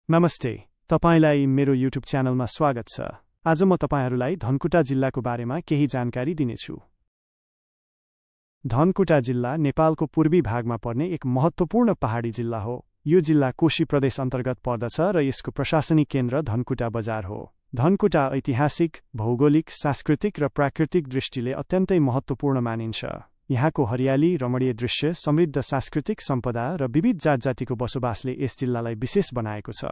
नमस्ते, तपाईलाई मेरो युट्युब च्यानलमा स्वागत छ। आज म तपाईहरूलाई धनकुटा जिल्लाको बारेमा केही जानकारी दिनेछु। धनकुटा जिल्ला नेपालको पूर्वी भागमा पर्ने एक महत्त्वपूर्ण पहाडी जिल्ला हो। यो जिल्ला कोशी प्रदेश अन्तर्गत पर्दछ र यसको प्रशासनिक केन्द्र धनकुटा बजार हो। धनकुटा ऐतिहासिक, भौगोलिक, सांस्कृतिक र प्राकृतिक दृष्टिले अत्यन्तै महत्त्वपूर्ण मानिन्छ। यहाँको हरियाली, रमणीय दृश्य, समृद्ध सांस्कृतिक सम्पदा र विविध जातजातिको बसोबासले यस जिल्लालाई विशेष बनाएको छ।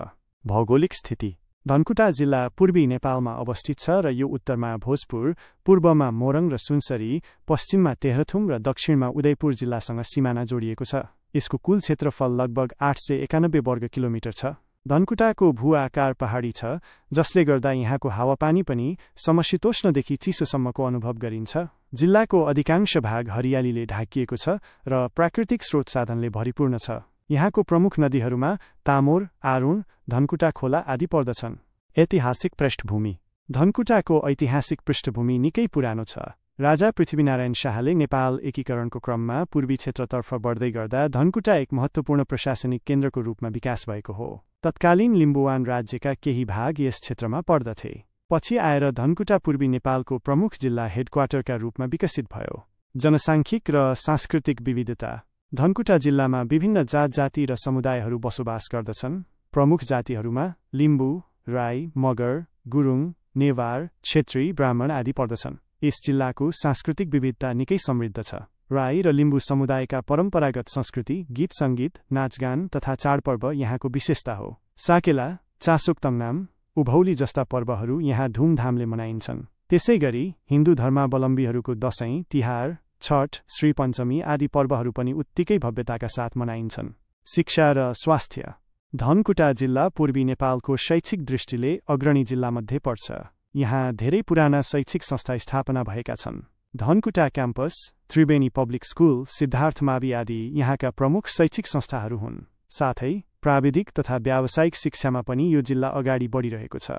भौगोलिक स्थिति: धनकुटा जिल्ला पूर्वी नेपालमा अवस्थित छ र यो उत्तरमा भोजपुर, पूर्वमा मोरङ र सुनसरी, पश्चिममा तेह्रथुम र दक्षिणमा उदयपुर जिल्लासँग सिमाना जोडिएको छ। यसको कुल क्षेत्रफल लगभग 891 वर्ग किलोमिटर छ। धनकुटाको भू आकार पहाडी छ, जसले गर्दा यहाँको हावापानी पनि समशीतोष्णदेखि चिसोसम्मको अनुभव गरिन्छ। जिल्लाको अधिकांश भाग हरियालीले ढाकिएको छ र प्राकृतिक स्रोत साधनले भरिपूर्ण छ। यहाँको प्रमुख नदीहरूमा तामोर, आरुण, धनकुटा खोला आदि पर्दछन्। ऐतिहासिक पृष्ठभूमि: धनकुटाको ऐतिहासिक पृष्ठभूमि निकै पुरानो छ। राजा पृथ्वीनारायण शाहले नेपाल एकीकरणको क्रममा पूर्वी क्षेत्रतर्फ बढ्दै गर्दा धनकुटा एक महत्त्वपूर्ण प्रशासनिक केन्द्रको रूपमा विकास भएको हो। तत्कालीन लिम्बुवान राज्यका केही भाग यस क्षेत्रमा पर्दथे। पछि आएर धनकुटा पूर्वी नेपालको प्रमुख जिल्ला हेडक्वार्टरका रूपमा विकसित भयो। जनसाङ्खिक र सांस्कृतिक विविधता: धनकुटा जिल्लामा विभिन्न जातजाति र समुदायहरू बसोबास गर्दछन्। प्रमुख जातिहरूमा लिम्बू, राई, मगर, गुरुङ, नेवार, क्षेत्री, ब्राह्मण आदि पर्दछन्। यस जिल्लाको सांस्कृतिक विविधता निकै समृद्ध छ। राई र लिम्बू समुदायका परम्परागत संस्कृति, गीत सङ्गीत, नाचगान तथा चाडपर्व यहाँको विशेषता हो। साकेला, चासोक तङनाम, उभौली जस्ता पर्वहरू यहाँ धुमधामले मनाइन्छन्। त्यसैगरी हिन्दू धर्मावलम्बीहरूको दशैं, तिहार, छठ, श्री पञ्चमी आदि पर्वहरू पनि उत्तिकै भव्यताका साथ मनाइन्छन्। शिक्षा र स्वास्थ्य: धनकुटा जिल्ला पूर्वी नेपालको शैक्षिक दृष्टिले अग्रणी जिल्लामध्ये पर्छ। यहाँ धेरै पुराना शैक्षिक संस्था स्थापना भएका छन्। Dhankuta campus, Triveni public school, Siddhartha मावि आदि यहाँका प्रमुख शैक्षिक संस्थाहरू हुन्। साथै प्राविधिक तथा व्यावसायिक शिक्षामा पनि यो जिल्ला अगाडि बढिरहेको छ।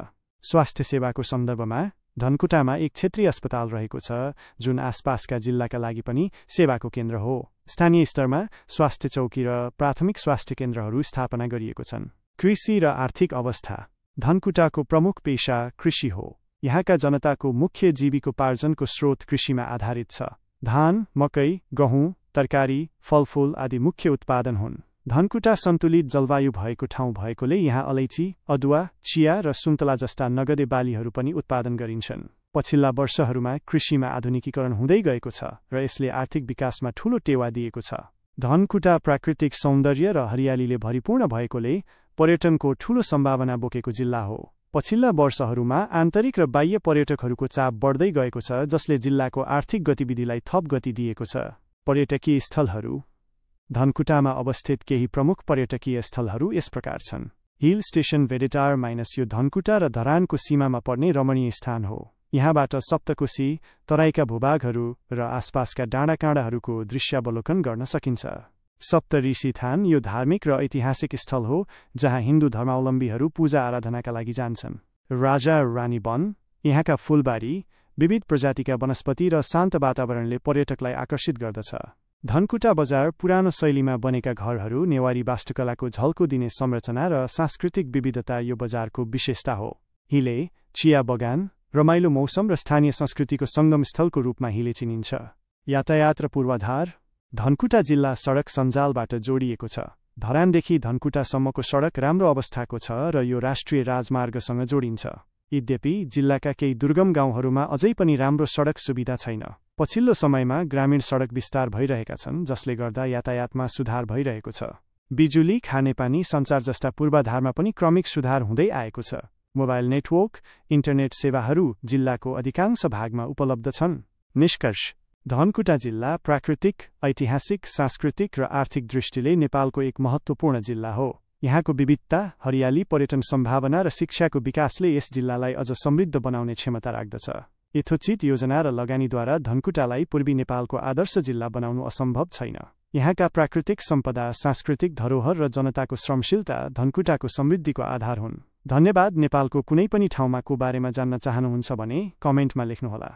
स्वास्थ्य सेवाको सन्दर्भमा धनकुटामा एक क्षेत्रीय अस्पताल रहेको छ, जुन आसपासका जिल्लाका लागि पनि सेवाको केन्द्र हो। स्थानीय स्तरमा स्वास्थ्य चौकी र प्राथमिक स्वास्थ्य केन्द्रहरू स्थापना गरिएको छन्। कृषि र आर्थिक अवस्था: धनकुटाको प्रमुख पेशा कृषि हो। यहाँका जनताको मुख्य जीविकोपार्जनको स्रोत कृषिमा आधारित छ। धान, मकै, गहुँ, तरकारी, फलफूल आदि मुख्य उत्पादन हुन्। धनकुटा सन्तुलित जलवायु भएको ठाउँ भएकोले यहाँ अलैँची, अदुवा, चिया र सुन्तला जस्ता नगदे बालीहरू पनि उत्पादन गरिन्छन्। पछिल्ला वर्षहरूमा कृषिमा आधुनिकीकरण हुँदै गएको छ र यसले आर्थिक विकासमा ठूलो टेवा दिएको छ। धनकुटा प्राकृतिक सौन्दर्य र हरियालीले भरिपूर्ण भएकोले पर्यटनको ठूलो सम्भावना बोकेको जिल्ला हो। पछिल्ला वर्षहरूमा आन्तरिक र बाह्य पर्यटकहरूको चाप बढ्दै गएको छ, जसले जिल्लाको आर्थिक गतिविधिलाई थप गति दिएको छ। पर्यटकीय स्थलहरू: धनकुटामा अवस्थित केही प्रमुख पर्यटकीय स्थलहरू यस प्रकार छन्। हिल स्टेशन भेडेटार माइनस यो धनकुटा र धरानको सीमामा पर्ने रमणीय स्थान हो। यहाँबाट सप्तकोशी, तराईका भूभागहरू र आसपासका डाँडाकाँडाहरूको दृश्यावलोकन गर्न सकिन्छ। सप्तऋषि थान यो धार्मिक र ऐतिहासिक स्थल हो, जहाँ हिन्दू धर्मावलम्बीहरू पूजा आराधनाका लागि जान्छन्। राजा रानी वन: यहाँका फूलबारी, विविध प्रजातिका वनस्पति र शान्त वातावरणले पर्यटकलाई आकर्षित गर्दछ। धनकुटा बजार पुरानो शैलीमा बनेका घरहरू, नेवारी वास्तुकलाको झल्को दिने संरचना र सांस्कृतिक विविधता यो बजारको विशेषता हो। हिले, चिया बगान, रमाइलो मौसम र स्थानीय संस्कृतिको सङ्गमस्थलको रूपमा हिले चिनिन्छ। यातायात र पूर्वाधार: धनकुटा जिल्ला सडक सञ्जालबाट जोडिएको छ। धरानदेखि धनकुटासम्मको सडक राम्रो अवस्थाको छ र यो राष्ट्रिय राजमार्गसँग जोडिन्छ। यद्यपि जिल्लाका केही दुर्गम गाउँहरूमा अझै पनि राम्रो सडक सुविधा छैन। पछिल्लो समयमा ग्रामीण सडक विस्तार भइरहेका छन्, जसले गर्दा यातायातमा सुधार भइरहेको छ। बिजुली, खानेपानी, सञ्चार जस्ता पूर्वाधारमा पनि क्रमिक सुधार हुँदै आएको छ। मोबाइल नेटवर्क, इन्टरनेट सेवाहरू जिल्लाको अधिकांश भागमा उपलब्ध छन्। निष्कर्ष: धनकुटा जिल्ला प्राकृतिक, ऐतिहासिक, सांस्कृतिक र आर्थिक दृष्टिले नेपालको एक महत्त्वपूर्ण जिल्ला हो। यहाँको विविधता, हरियाली, पर्यटन सम्भावना र शिक्षाको विकासले यस जिल्लालाई अझ समृद्ध बनाउने क्षमता राख्दछ। यथोचित योजना र लगानीद्वारा धनकुटालाई पूर्वी नेपालको आदर्श जिल्ला बनाउनु असम्भव छैन। यहाँका प्राकृतिक सम्पदा, सांस्कृतिक धरोहर र जनताको श्रमशीलता धनकुटाको समृद्धिको आधार हुन्। धन्यवाद। नेपालको कुनै पनि ठाउँमा को बारेमा जान्न चाहनुहुन्छ भने कमेन्टमा लेख्नुहोला।